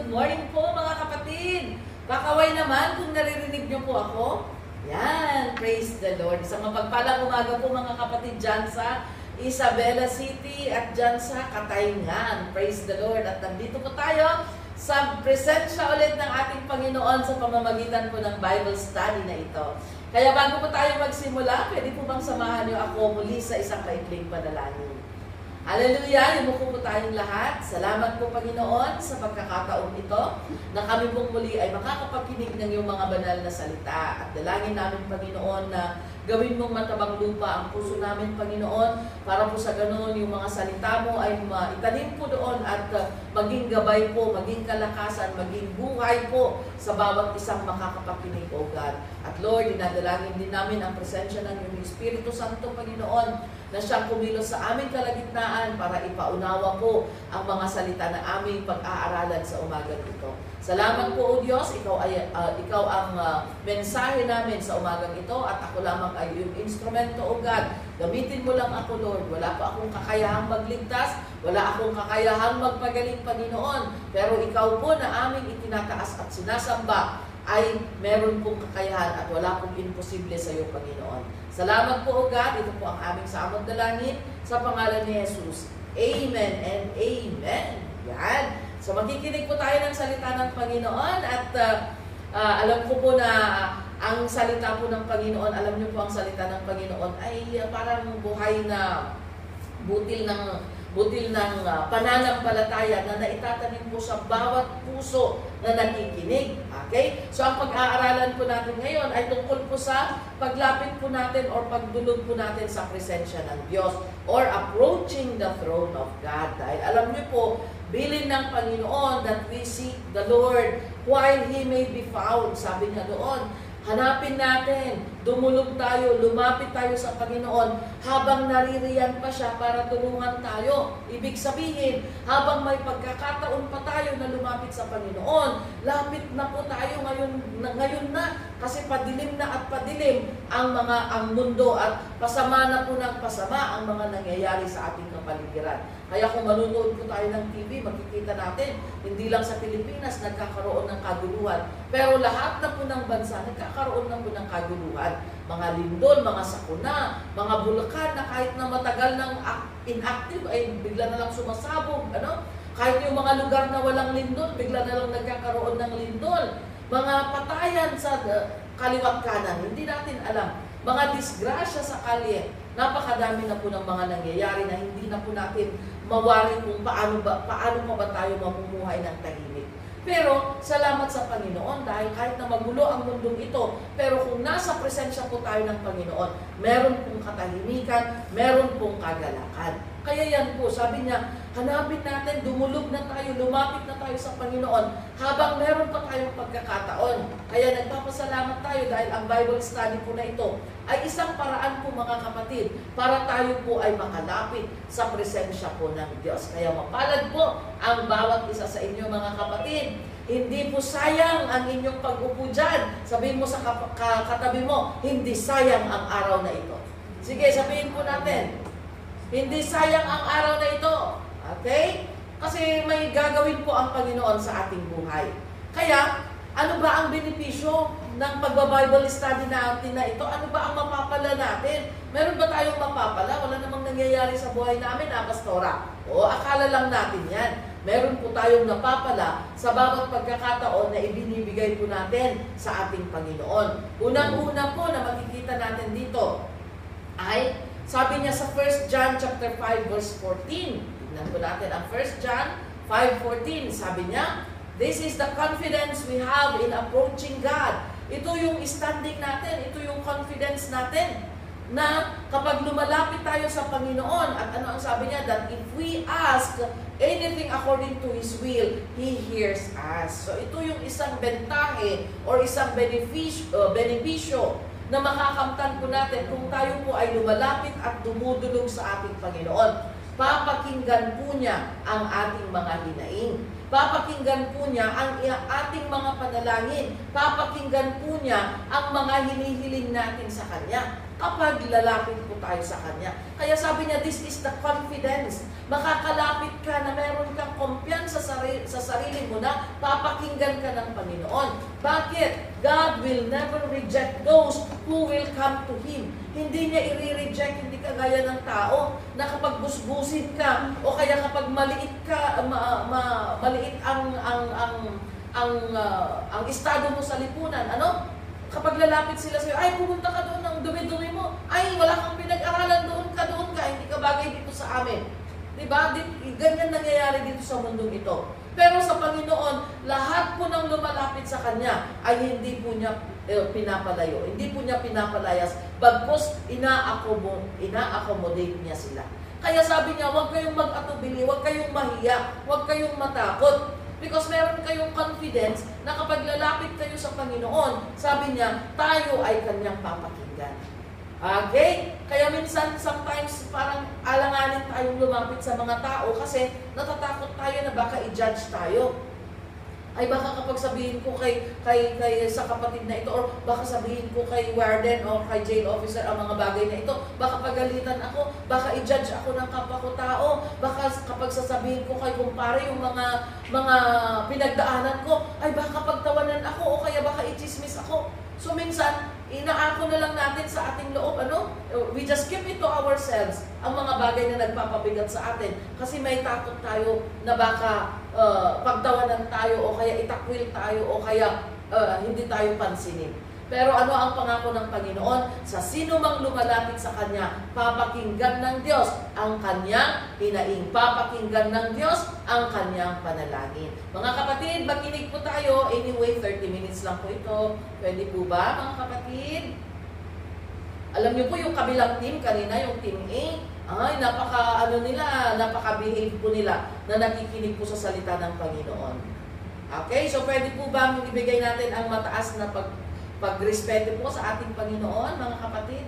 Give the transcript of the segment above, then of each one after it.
Good morning po mga kapatid. Kakaway naman kung naririnig niyo po ako. Yan, praise the Lord. Sa mapagpalang umaga po mga kapatid dyan sa Isabela City at dyan sa Katayngan. Praise the Lord. At nandito po tayo sa presensya ulit ng ating Panginoon sa pamamagitan po ng Bible study na ito. Kaya bago po tayo magsimula, pwede po bang samahan niyo ako muli sa isang maikling panalangin. Hallelujah! Yumuko po tayong lahat. Salamat po Panginoon sa pagkakataon ito na kami pong muli ay makakapakinig ng iyong mga banal na salita. At dalangin namin Panginoon na gawin mong matabang lupa ang puso namin Panginoon para po sa ganoon yung mga salita mo ay maitanim po doon at maging gabay po, maging kalakasan, maging buhay po sa bawat isang makakapakinig o God. At Lord, dinadalangin din namin ang presensya ng iyong Espiritu Santo Panginoon na siyang kumilos sa aming kalagitnaan para ipaunawa po ang mga salita na aming pag-aaralan sa umaga ito. Salamat po o Diyos, ikaw ang mensahe namin sa umagang ito at ako lamang ay yung instrumento o God. Gamitin mo lang ako Lord, wala pa akong kakayahang magligtas, wala akong kakayahang magpagaling Panginoon, pero ikaw po na aming itinataas at sinasamba ay meron pong kakayahan at wala pong imposible sa iyo, Panginoon. Salamat po, O God. Ito po ang aming samot dalangin sa pangalan ni Jesus. Amen and amen. Yan. So makikinig po tayo ng salita ng Panginoon at alam ko po na ang salita po ng Panginoon, alam niyo po ang salita ng Panginoon ay parang buhay na butil ng pananampalataya na naitatanim po sa bawat puso na nakikinig. Okay? So ang pag-aaralan po natin ngayon ay tungkol po sa paglapit po natin or pagdulog po natin sa presensya ng Diyos or approaching the throne of God. Dahil alam niyo po, bilin ng Panginoon that we seek the Lord while He may be found. Sabi niya doon, hanapin natin, dumulog tayo, lumapit tayo sa Panginoon habang naririyan pa siya para tulungan tayo. Ibig sabihin, habang may pagkakataon pa tayo na lumapit sa Panginoon, lapit na po tayo ngayon na kasi padilim na at padilim ang mundo at pasama na po ng pasama ang mga nangyayari sa ating kapaligiran. Kaya kung manunood po tayo ng TV, makikita natin, hindi lang sa Pilipinas nagkakaroon ng kaguluhan, pero lahat na po ng bansa nagkakaroon na po ng kaguluhan. Mga lindol, mga sakuna, mga bulakan na kahit na matagal nang inactive ay bigla na lang sumasabog. Kahit yung mga lugar na walang lindol, bigla na lang nagkakaroon ng lindol. Mga patayan sa kaliwat kanan, hindi natin alam. Mga disgrasya sa kalye, napakadami na po ng mga nangyayari na hindi na po natin mawari kung paano pa ba tayo mamumuhay ng tahimik. Pero salamat sa Panginoon dahil kahit na magulo ang mundong ito, pero kung nasa presensya po tayo ng Panginoon, meron pong katahimikan, meron pong kagalakan. Kaya yan po, sabi niya, hanapin natin, dumulog na tayo, lumapit na tayo sa Panginoon habang meron pa tayong pagkakataon. Kaya nagpapasalamat tayo dahil ang Bible study po na ito ay isang paraan po mga kapatid para tayo po ay makalapit sa presensya po ng Diyos. Kaya mapalad po ang bawat isa sa inyo mga kapatid. Hindi po sayang ang inyong pag-upo dyan. Sabihin mo sa katabi mo, hindi sayang ang araw na ito. Sige, sabihin po natin, hindi sayang ang araw na ito. Okay? Kasi may gagawin po ang Panginoon sa ating buhay. Kaya, ano ba ang benepisyo ng pagba-Bible study natin na ito? Ano ba ang mapapala natin? Meron ba tayong mapapala? Wala namang nangyayari sa buhay namin, Pastora. O, akala lang natin yan. Meron po tayong napapala sa bawat pagkakataon na ibinibigay po natin sa ating Panginoon. Unang-una po na makikita natin dito ay sabi niya sa 1 John chapter 5 verse 14. Tignan po natin ang 1 John 5:14. Sabi niya, this is the confidence we have in approaching God. Ito yung standing natin, ito yung confidence natin na kapag lumalapit tayo sa Panginoon at ano ang sabi niya, that if we ask anything according to His will, He hears us. So ito yung isang bentahe or isang benepisyo na makakamtan po natin kung tayo po ay lumalapit at dumudulog sa ating Panginoon. Papakinggan po niya ang ating mga hinaing. Papakinggan po niya ang ating mga panalangin. Papakinggan po niya ang mga hinihiling natin sa Kanya. kapag lalapit po tayo sa Kanya. Kaya sabi niya, this is the confidence. Makakalapit ka na meron kang kumpiyansa sa sarili mo na papakinggan ka ng Panginoon. Bakit? God will never reject those who will come to Him. Hindi niya i-reject, hindi ka gaya ng tao na kapag busbusin ka o kaya kapag maliit ka, maliit ang estado mo sa lipunan, ano? Kapag lalapit sila sa'yo, ay pumunta ka doon ng dumi-dumi mo, ay wala kang pinag-aralan, doon ka, hindi ka bagay dito sa amin. Diba? Ganyan nangyayari dito sa mundong ito. Pero sa Panginoon, lahat po ng lumalapit sa Kanya ay hindi po niya pinapalayo, hindi po niya pinapalayas, bagkus ina-accommodate niya sila. Kaya sabi niya, huwag kayong mag-atubili, huwag kayong mahiya, huwag kayong matakot. Because meron kayong confidence na kapag lalapit kayo sa Panginoon, sabi niya, tayo ay Kanyang papakinggan. Okay? Kaya minsan, sometimes, parang alanganin tayong lumapit sa mga tao kasi natatakot tayo na baka i-judge tayo. Ay baka kapag sabihin ko kay sa kapatid na ito, or baka sabihin ko kay warden o kay jail officer ang mga bagay na ito, baka pagalitan ako, baka i-judge ako ng kapwa ko tao, baka kapag sasabihin ko kay kumpare yung mga pinagdaanan ko, ay baka pagtawanan ako o kaya baka i-chismis ako. So minsan, inaako na lang natin sa ating loob, we just keep it to ourselves, ang mga bagay na nagpapabigat sa atin. Kasi may takot tayo na baka pagtawanan tayo o kaya itakwil tayo o kaya hindi tayo pansinin. Pero ano ang pangako ng Panginoon? Sa sino mang lumalapit sa Kanya, papakinggan ng Diyos ang Kanyang hinaing. Papakinggan ng Diyos ang Kanyang panalangin. Mga kapatid, makinig po tayo. Anyway, 30 minutes lang po ito. Pwede po ba, mga kapatid? Alam niyo po yung kabilang team, kanina yung team A, ay napaka-behave po nila na nakikinig po sa salita ng Panginoon. Okay, so pwede po ba ibigay natin ang mataas na pagrespeto po sa ating Panginoon, mga kapatid?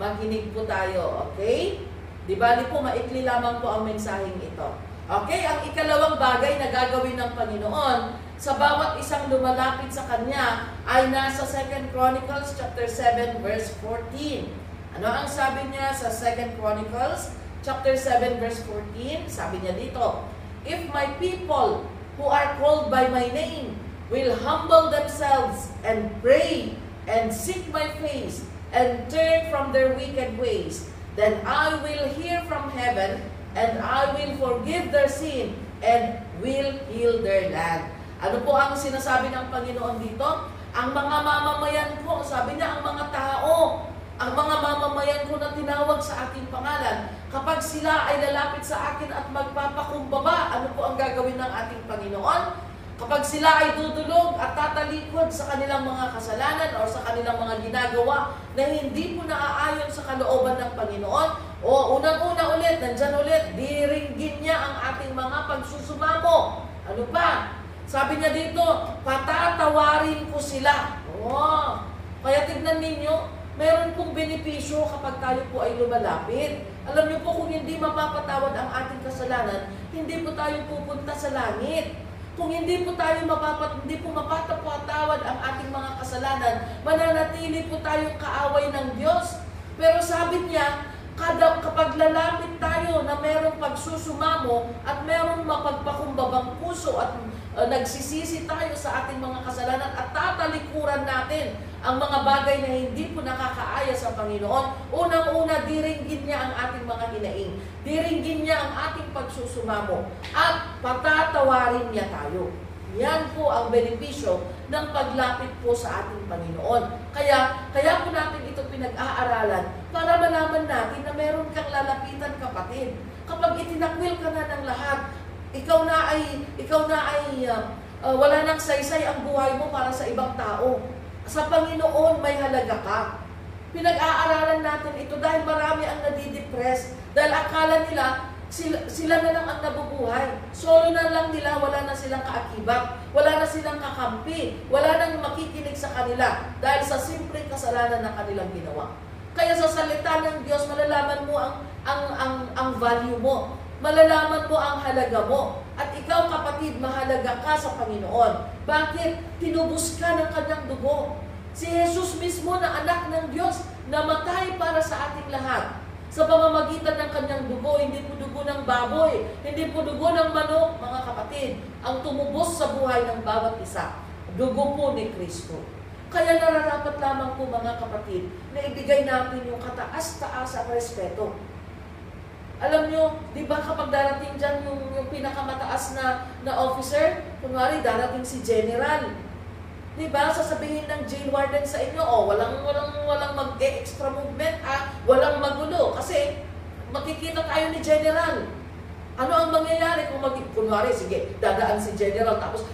Makinig po tayo, okay? Di bali po, maikli lamang po ang mensaheng ito. Okay, ang ikalawang bagay na gagawin ng Panginoon sa bawat isang lumalapit sa Kanya ay nasa 2 Chronicles chapter 7 verse 14. Ano ang sabi niya sa 2 Chronicles chapter 7 verse 14? Sabi niya dito, if my people who are called by my name will humble themselves and pray and seek my face and turn from their wicked ways, then I will hear from heaven and I will forgive their sin and will heal their land. Ano po ang sinasabi ng Panginoon dito? Ang mga mamamayan ko, sabi niya, ang mga tao, ang mga mamamayan ko na tinawag sa aking pangalan, kapag sila ay lalapit sa akin at magpapakumbaba, ano po ang gagawin ng ating Panginoon? Kapag sila ay dudulog at tatalikod sa kanilang mga kasalanan o sa kanilang mga ginagawa na hindi po naaayon sa kalooban ng Panginoon, o unang-una ulit, nandyan ulit, diringgin niya ang ating mga pagsusumamo. Ano pa? Sabi niya dito, patatawarin ko sila. Kaya tignan ninyo, meron pong benepisyo kapag tayo po ay lumalapit. Alam niyo po, kung hindi mapapatawad ang ating kasalanan, hindi po tayo pupunta sa langit. Kung hindi po mapapatawad ang ating mga kasalanan, mananatili po tayong kaaway ng Diyos. Pero sabi niya, kapag lalapit tayo na merong pagsusumamo at merong mapagpakumbabang puso at nagsisisi tayo sa ating mga kasalanan at tatalikuran natin ang mga bagay na hindi po nakakaaya sa Panginoon, unang-una, diringgin niya ang ating mga hinaing. Diringgin niya ang ating pagsusumamo at patatawarin niya tayo. Yan po ang benepisyo ng paglapit po sa ating Panginoon. Kaya po natin ito pinag-aaralan para malaman natin na meron kang lalapitan, kapatid. Kapag itinakwil ka na ng lahat, ikaw na ay wala nang saysay ang buhay mo para sa ibang tao. Sa Panginoon may halaga ka. Pinag-aaralan natin ito dahil marami ang nadidepress. Dahil akala nila, sila na lang ang nabubuhay. Solo na lang nila, wala na silang kaakibat, wala na silang kakampi, wala nang makikinig sa kanila dahil sa simpleng kasalanan na kanilang ginawa. Kaya sa salita ng Diyos, malalaman mo ang value mo. Malalaman mo ang halaga mo. At ikaw, kapatid, mahalaga ka sa Panginoon. Bakit? Tinubos ka ng kanyang dugo. Si Jesus mismo na anak ng Diyos, namatay para sa ating lahat. Sa pamamagitan ng kanyang dugo, hindi po dugo ng baboy, hindi po dugo ng manok, mga kapatid, ang tumubos sa buhay ng bawat isa. Dugo po ni Kristo. Kaya nararapat lamang po mga kapatid na ibigay natin yung kataas-taas ang respeto. Alam nyo, di ba kapag darating dyan yung pinakamataas na officer, kunwari darating si General, di ba, sasabihin ng jail warden sa inyo, walang mag-extra movement, walang magulo, kasi makikita tayo ni General. Ano ang mangyayari kung kunwari, sige, dadaan si General, tapos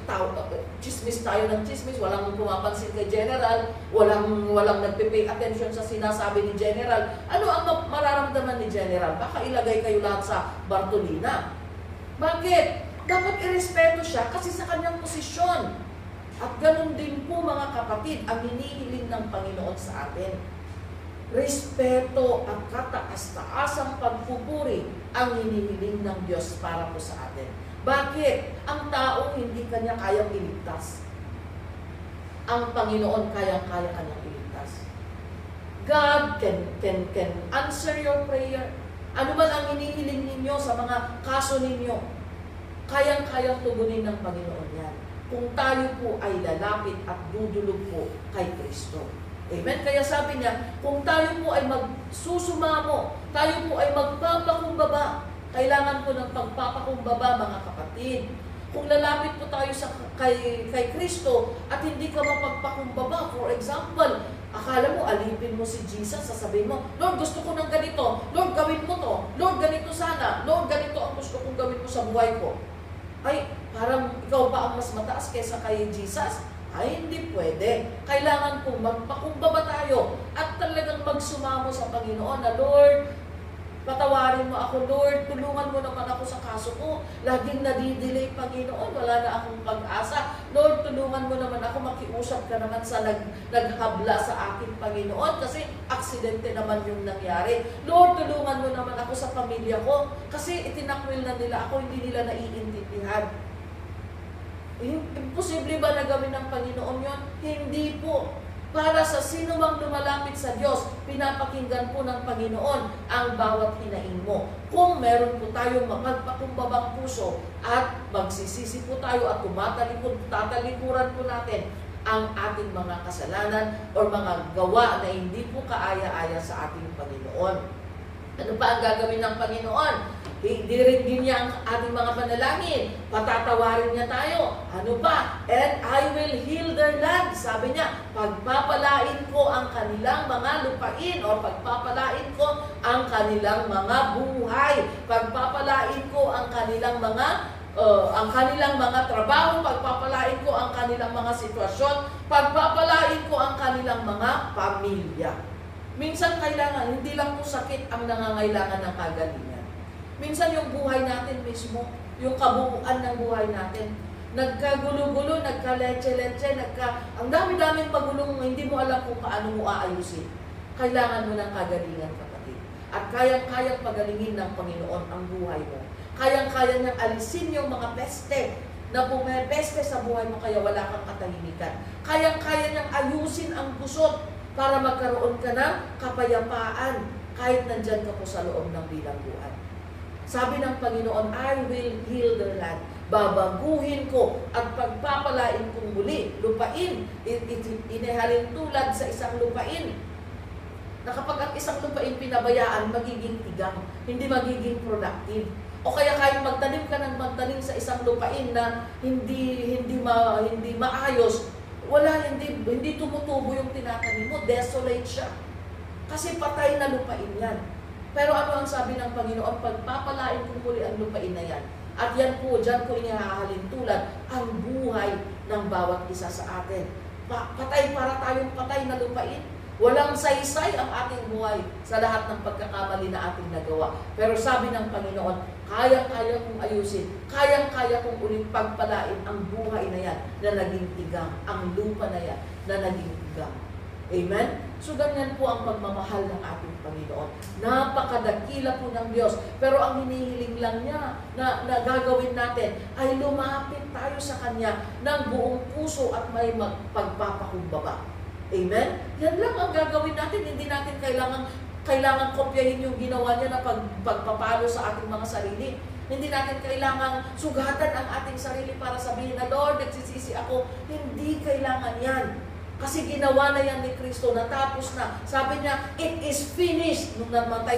chismis tayo ng chismis, walang pumapansin kay General, walang nagpe-pay attention sa sinasabi ni General. Ano ang mararamdaman ni General? Baka ilagay kayo lahat sa Bartolina. Bakit? Dapat irespeto siya kasi sa kanyang posisyon. At ganun din po mga kapatid, ang hinihiling ng Panginoon sa atin. Respeto at kataas-taasang pagpupuri ang hinihiling ng Diyos para po sa atin. Bakit? Ang taong hindi kanya kayang iligtas. Ang Panginoon kayang-kaya kanyang iligtas. God can answer your prayer. Ano man ang hinihiling ninyo sa mga kaso ninyo, kayang-kayang tugunin ng Panginoon yan. Kung tayo po ay lalapit at dudulog po kay Kristo. Amen? Kaya sabi niya, kung tayo po ay magsusumamo, tayo po ay magpapakumbaba, kailangan po ng pagpapakumbaba mga kapatid. Kung lalapit po tayo kay Kristo at hindi ka mapagpakumbaba, for example, akala mo alipin mo si Jesus, sasabihin mo, Lord, gusto ko ng ganito, Lord, gawin mo to, Lord, ganito sana, Lord, ganito ang gusto kong gawin mo sa buhay ko. Ay, parang ikaw ba ang mas mataas kaysa kay Jesus? Ay, hindi pwede. Kailangan po magpakumbaba tayo at talagang magsumamo sa Panginoon na, Lord, patawarin mo ako, Lord, tulungan mo naman ako sa kaso ko. Laging nadidelay, Panginoon, wala na akong pag-asa. Lord, tulungan mo naman ako, makiusap ka naman sa naghabla sa akin, Panginoon, kasi aksidente naman yung nangyari. Lord, tulungan mo naman ako sa pamilya ko, kasi itinakwil na nila ako, hindi nila naiintindihan. Imposible ba na gawin ng Panginoon yon? Hindi po. Para sa sino mang lumalapit sa Diyos, pinapakinggan po ng Panginoon ang bawat hinaing mo. Kung meron po tayong magpakumbabang puso at magsisisi po tayo at tatalikuran po natin ang ating mga kasalanan o mga gawa na hindi po kaaya-aya sa ating Panginoon. Ano pa ang gagawin ng Panginoon? Dirigin niya ang ating mga panalangin. Patatawarin niya tayo. Ano pa? And I will heal their land. Sabi niya, pagpapalain ko ang kanilang mga lupain o pagpapalain ko ang kanilang mga buhay. Pagpapalain ko ang kanilang mga trabaho, pagpapalain ko ang kanilang mga sitwasyon, pagpapalain ko ang kanilang mga pamilya. Minsan kailangan, hindi lang po sakit ang nangangailangan ng kagalingan. Minsan yung buhay natin mismo, yung kabuuan ng buhay natin, nagkagulo-gulo, nagka-leche-leche, ang dami-daming pagulong, hindi mo alam kung paano mo aayusin. Kailangan mo ng kagalingan, kapatid. At kayang-kayang pagalingin ng Panginoon ang buhay mo. Kayang-kaya niyang alisin yung mga peste na pumepeste sa buhay mo kaya wala kang katahimikan. Kayang-kaya niyang ayusin ang gusot para magkaroon ka ng kapayapaan kahit nandyan ka po sa loob ng bilangguan. Sabi ng Panginoon, I will heal their land. Babaguhin ko at pagpapalain kong muli. Lupain, inihalin tulad sa isang lupain. Na kapag ang isang lupain pinabayaan, magiging tigang, hindi magiging productive. O kaya kahit magtanim ka ng magtanim sa isang lupain na hindi maayos, hindi tumutubo yung tinatanim mo, desolate siya. Kasi patay na lupain yan. Pero ano ang sabi ng Panginoon? Pagpapalain ko muli ang lupain na yan. At yan po, dyan ko inihahalin tulad ang buhay ng bawat isa sa atin. Patay para tayong patay na lupain. Walang saysay ang ating buhay sa lahat ng pagkakamali na ating nagawa. Pero sabi ng Panginoon, kayang-kaya kong ayusin, kayang-kaya kong ulit pagpalain ang buhay na yan na naging tigang, ang lupa na yan na naging tigang. Amen? So ganyan po ang pagmamahal ng ating Panginoon. Napakadakila po ng Diyos. Pero ang hinihiling lang niya na gagawin natin ay lumapit tayo sa Kanya ng buong puso at may pagpapakumbaba. Amen? Yan lang ang gagawin natin. Hindi natin kailangan kopyahin yung ginawa niya na pagpapalo sa ating mga sarili. Hindi natin kailangan sugatan ang ating sarili para sabihin na, Lord, nagsisisi ako. Hindi kailangan yan. Kasi ginawa na yan ni Kristo, natapos na. Sabi niya, it is finished. Nung namatay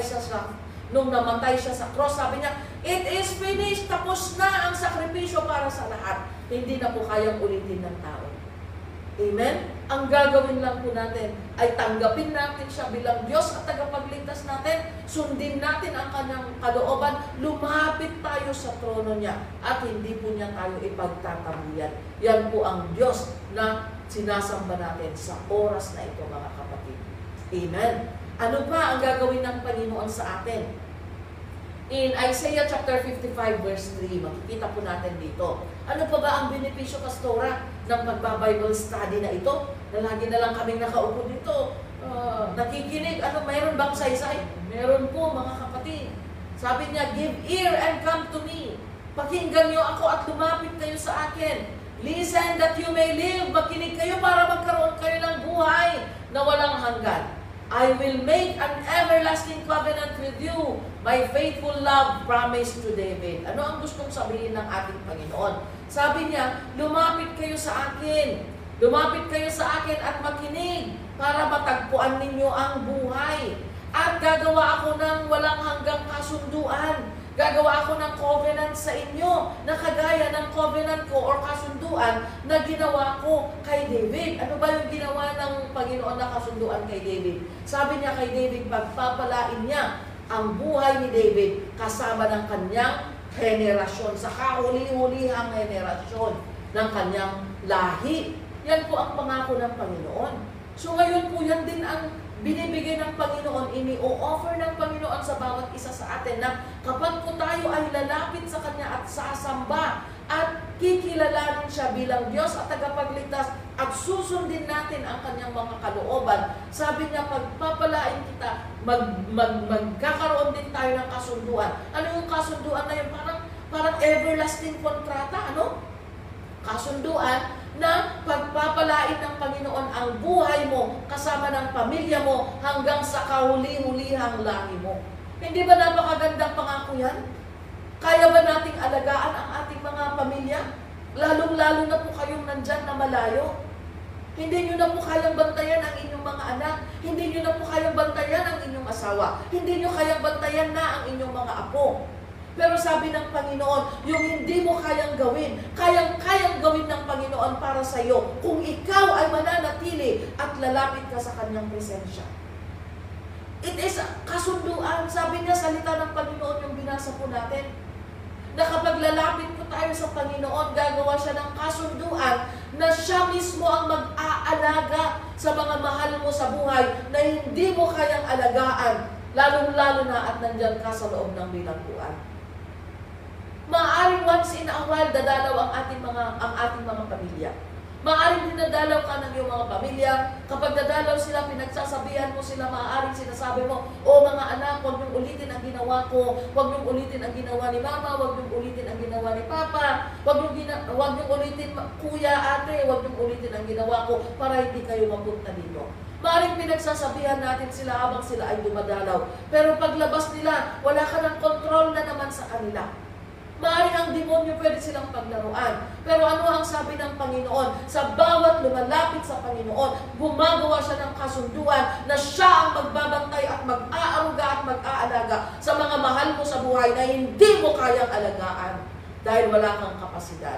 siya sa cross, sabi niya, it is finished. Tapos na ang sakripisyo para sa lahat. Hindi na po kayang ulitin ng tao. Amen? Ang gagawin lang po natin ay tanggapin natin siya bilang Diyos at tagapagligtas natin. Sundin natin ang kanyang kalooban. Lumapit tayo sa trono niya at hindi po niya tayo ipagtatabuyan. Yan po ang Diyos na sinasamba natin sa oras na ito, mga kapatid. Amen? Ano pa ang gagawin ng Panginoon sa atin? In Isaiah chapter 55 verse 3, makikita po natin dito. Ano pa ba ang benepisyo, Pastora, ng pagbabible study na ito? Na lagi na lang kaming nakaupo dito, nakikinig. Mayroon bang saysay? Meron po, mga kapatid. Sabi niya, give ear and come to me. Pakinggan niyo ako at lumapit kayo sa akin. Listen that you may live. Makinig kayo para magkaroon kayo ng buhay na walang hanggan. I will make an everlasting covenant with you. My faithful love promised to David. Ano ang gustong sabihin ng ating Panginoon? Sabi niya, lumapit kayo sa akin. Lumapit kayo sa akin at makinig para matagpuan ninyo ang buhay. At gagawa ako ng walang hanggang kasunduan. Gagawa ako ng covenant sa inyo na kagaya ng covenant ko or kasunduan na ginawa ko kay David. Ano ba yung ginawa ng Panginoon na kasunduan kay David? Sabi niya kay David, pagpapalain niya ang buhay ni David kasama ng kanyang henerasyon, sa kahuli-hulihang henerasyon ng kanyang lahi. Yan po ang pangako ng Panginoon. So ngayon po yan din ang binibigay ng Panginoon, ini-o-offer ng Panginoon sa bawat isa sa atin na kapag po tayo ay lalapit sa Kanya at sasamba at kikilalanin siya bilang Diyos at tagapagligtas at susundin natin ang Kanyang mga kalooban, sabi niya, pagpapalain kita, magkakaroon din tayo ng kasunduan. Ano yung kasunduan na yun? Parang everlasting kontrata, ano? Kasunduan na pagpapalain ng Panginoon ang buhay mo kasama ng pamilya mo hanggang sa kahuli-hulihang lahi mo. Hindi ba napakagandang pangako yan? Kaya ba nating alagaan ang ating mga pamilya? Lalong-lalo na po kayong nandyan na malayo. Hindi nyo na po kayang bantayan ang inyong mga anak. Hindi nyo na po kayang bantayan ang inyong asawa. Hindi nyo kayang bantayan na ang inyong mga apo. Pero sabi ng Panginoon, yung hindi mo kayang gawin, kayang gawin ng Panginoon para sa iyo kung ikaw ay mananatili at lalapit ka sa Kanyang presensya. It is kasunduan. Sabi niya, salita ng Panginoon yung binasa po natin, na kapag lalapit po tayo sa Panginoon, gagawa siya ng kasunduan na siya mismo ang mag-aalaga sa mga mahal mo sa buhay na hindi mo kayang alagaan, lalong-lalo na at nandyan ka sa loob ng bilangguan. Maaaring once in a while dadalaw ang ating mga pamilya. Maaaring dinadalaw ka ng iyong mga pamilya. Kapag dadalaw sila, pinagsasabihan mo sila, maaaring sinasabi mo, "O mga anak, huwag niyong ulitin ang ginawa ko, huwag niyong ulitin ang ginawa ni mama, huwag niyong ulitin ang ginawa ni papa, huwag niyong ulitin kuya, ate, huwag niyong ulitin ang ginawa ko para hindi kayo mapunta dito." Maaaring pinagsasabihan natin sila habang sila ay dumadalaw. Pero paglabas nila, wala ka ng kontrol na naman sa kanila. Maaaring ang demonyo pwede silang paglaruan. Pero ano ang sabi ng Panginoon? Sa bawat lumalapit sa Panginoon, gumagawa siya ng kasunduan na siya ang magbabantay at mag-aaruga at mag-aalaga sa mga mahal mo sa buhay na hindi mo kayang alagaan dahil wala kang kapasidad.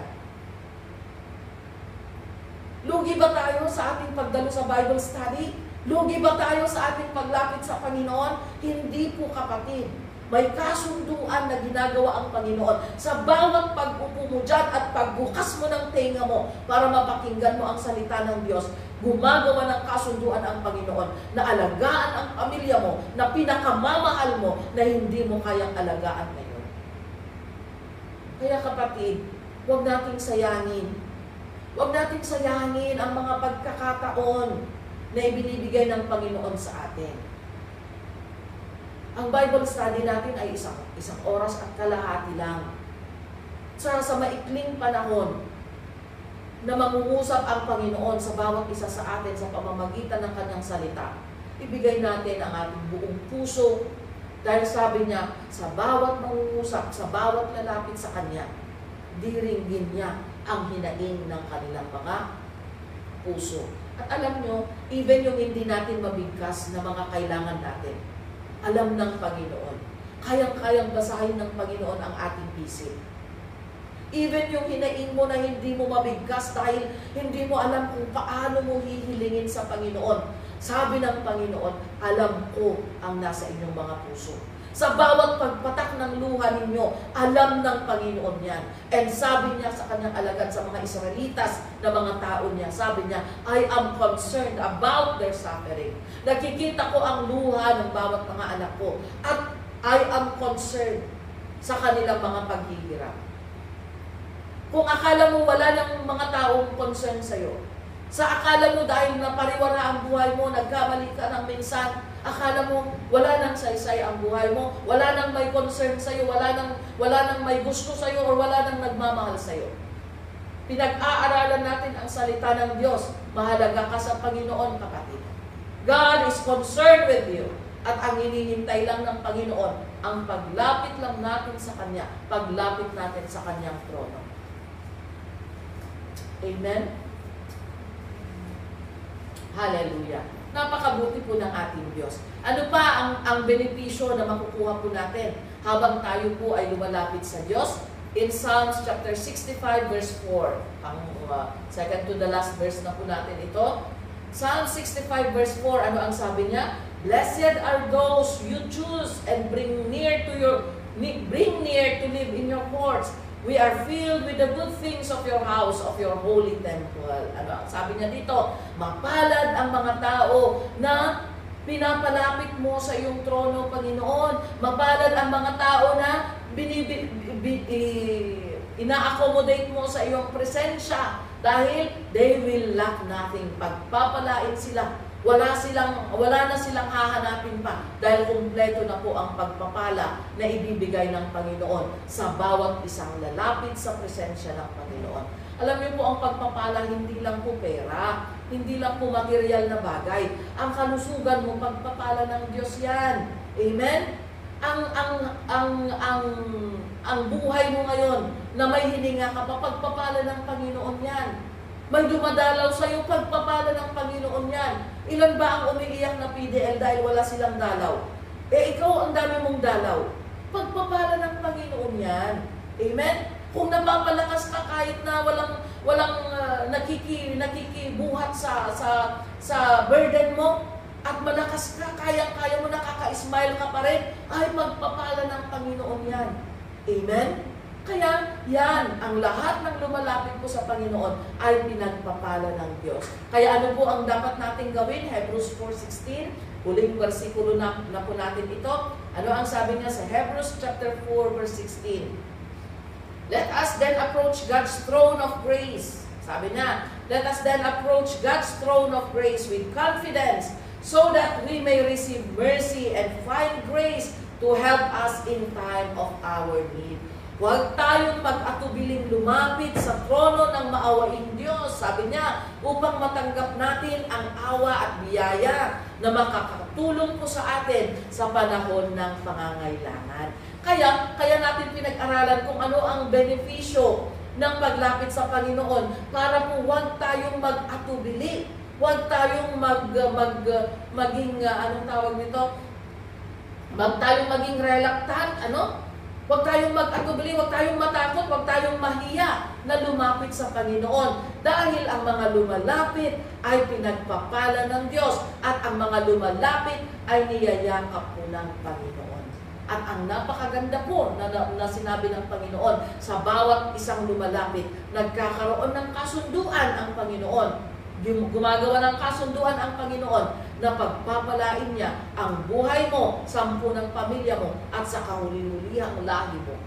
Lugi ba tayo sa ating pagdalo sa Bible study? Lugi ba tayo sa ating paglapit sa Panginoon? Hindi po, kapatid. May kasunduan na ginagawa ang Panginoon sa bawat pag-upo mo dyan at pagbukas mo ng tenga mo para mapakinggan mo ang salita ng Diyos. Gumagawa ng kasunduan ang Panginoon na alagaan ang pamilya mo, na pinakamamahal mo, na hindi mo kayang alagaan ngayon. Kaya kapatid, huwag nating sayangin. Huwag nating sayangin ang mga pagkakataon na ibinibigay ng Panginoon sa atin. Ang Bible study natin ay isang oras at kalahati lang. Sa maikling panahon, na mangungusap ang Panginoon sa bawat isa sa atin sa pamamagitan ng kanyang salita. Ibigay natin ang ating buong puso dahil sabi niya, sa bawat mangungusap, sa bawat lalapit sa kanya, diringgin niya ang hinaing ng kanilang mga puso. At alam nyo, even yung hindi natin mabigkas na mga kailangan natin, alam ng Panginoon. Kayang-kayang basahin ng Panginoon ang ating isip. Even yung hinaing mo na hindi mo mabigkas dahil hindi mo alam kung paano mo hihilingin sa Panginoon. Sabi ng Panginoon, alam ko ang nasa inyong mga puso. Sa bawat pagpatak ng luha ninyo, alam ng Panginoon yan. And sabi niya sa kanyang alagad sa mga Israelitas na mga tao niya, sabi niya, I am concerned about their suffering. Nakikita ko ang luha ng bawat mga anak ko. At I am concerned sa kanilang mga paghihirap. Kung akala mo wala ng mga taong concern sa'yo, sa akala mo dahil napariwara ang buhay mo, nagkamali ka ng minsan, akala mo wala nang saysay ang buhay mo, wala nang may concern sa'yo, wala nang may gusto sa'yo, o wala nang nagmamahal sa'yo. Pinag-aaralan natin ang salita ng Diyos. Mahalaga ka sa Panginoon, kapatid. God is concerned with you. At ang hinihintay lang ng Panginoon, ang paglapit lang natin sa Kanya, paglapit natin sa Kanyang trono. Amen? Hallelujah. Napakabuti po ng ating Diyos. Ano pa ang benepisyo na makukuha po natin habang tayo po ay lumalapit sa Diyos? In Psalms chapter 65 verse 4, ang second to the last verse na po natin ito. Psalm 65 verse 4, ano ang sabi niya? Blessed are those you choose and bring near to live in your courts. We are filled with the good things of your house, of your holy temple. Ano, sabi niya dito, mapalad ang mga tao na pinapalapit mo sa iyong trono, Panginoon. Mapalad ang mga tao na ina-accommodate mo sa iyong presensya dahil they will lack nothing. Pagpapalain sila. Wala na silang hahanapin pa dahil kumpleto na po ang pagpapala na ibibigay ng Panginoon sa bawat isang lalapit sa presensya ng Panginoon. Alam niyo po, ang pagpapala hindi lang po pera, hindi lang po material na bagay. Ang kalusugan mo, pagpapala ng Diyos yan. Amen? Ang buhay mo ngayon na may hininga ka pa, pagpapala ng Panginoon yan. May dumadalaw sa iyo, pagpapala ng Panginoon yan. Ilan ba ang umiiyak na PDL dahil wala silang dalaw? Ikaw ang dami mong dalaw. Pagpapala ng Panginoon yan. Amen? Kung napapalakas ka kahit na walang nakikibuhat sa burden mo, at malakas ka, kaya mo, nakaka-smile ka pa rin, ay pagpapala ng Panginoon yan. Amen? Kaya yan, ang lahat ng lumalapit po sa Panginoon ay pinagpapala ng Diyos. Kaya ano po ang dapat natin gawin? Hebrews 4:16, huling versikulo na po natin ito. Ano ang sabi niya sa Hebrews chapter 4 verse 16? Let us then approach God's throne of grace. Sabi niya, let us then approach God's throne of grace with confidence so that we may receive mercy and find grace to help us in time of our need. Huwag tayong mag-atubiling lumapit sa trono ng maawaing Diyos, sabi niya, upang matanggap natin ang awa at biyaya na makakatulong po sa atin sa panahon ng pangangailangan. Kaya natin pinag-aralan kung ano ang benepisyo ng paglapit sa Panginoon para po huwag tayong mag-atubili, huwag tayong maging, anong tawag nito? Huwag tayong maging reluctant, Huwag tayong mag-atubili, huwag tayong matakot, huwag tayong mahiya na lumapit sa Panginoon. Dahil ang mga lumalapit ay pinagpapala ng Diyos at ang mga lumalapit ay niyayakap po ng Panginoon. At ang napakaganda po na sinabi ng Panginoon, sa bawat isang lumalapit, nagkakaroon ng kasunduan ang Panginoon. Gumagawa ng kasunduan ang Panginoon na pagpapalain niya ang buhay mo, 10 ng pamilya mo, at sa kahuli-hulihang lahi mo.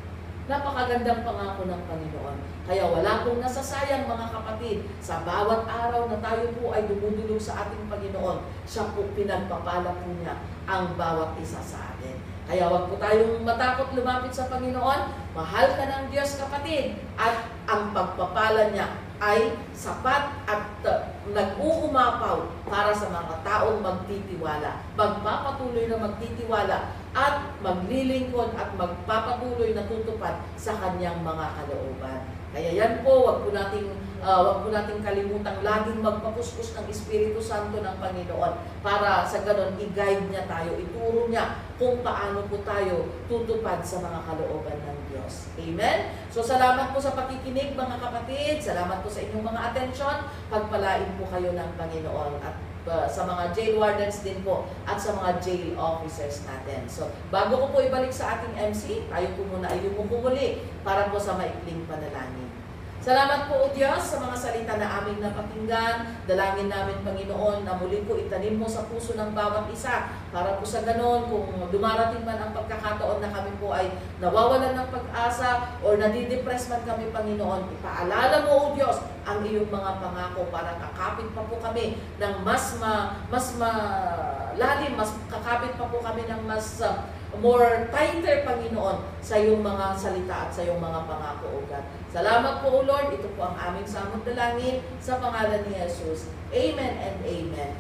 Napakagandang pangako ng Panginoon. Kaya wala pong nasasayang, mga kapatid, sa bawat araw na tayo po ay dumudulog sa ating Panginoon, siya po pinagpapala po niya ang bawat isa sa atin. Kaya wag po tayong matakot lumapit sa Panginoon. Mahal ka ng Diyos, kapatid, at ang pagpapala niya ay sapat at nag-uumapaw para sa mga taong magtitiwala. Magpapatuloy na magtitiwala at maglilingkod at magpapatuloy na tutupad sa kanyang mga kalooban. Kaya yan po, wag po nating kalimutang laging magpapuskus ng Espiritu Santo ng Panginoon para sa ganon i-guide niya tayo, ituro niya kung paano po tayo tutupad sa mga kalooban ng Diyos. Amen? So salamat po sa pakikinig mga kapatid, salamat po sa inyong mga atensyon, pagpalain po kayo ng Panginoon at sa mga jail wardens din po at sa mga jail officers natin. So, bago ko po ibalik sa ating MC, tayo po muna ay lumumuli para po sa maikling panalangin. Salamat po, O Diyos, sa mga salita na aming napakinggan. Dalangin namin, Panginoon, na muli po itanim mo sa puso ng bawat isa para po sa ganon, kung dumarating man ang pagkakataon na kami po ay nawawalan ng pag-asa o nadidepress man kami, Panginoon, ipaalala mo, O Diyos, ang iyong mga pangako para kakapit pa po kami ng mas malalim, mas kakapit pa po kami ng mas more tighter, Panginoon, sa iyong mga salita at sa iyong mga pangako, O God. Salamat po, O Lord. Ito po ang aming samot dalangin sa pangalan ni Jesus. Amen and amen.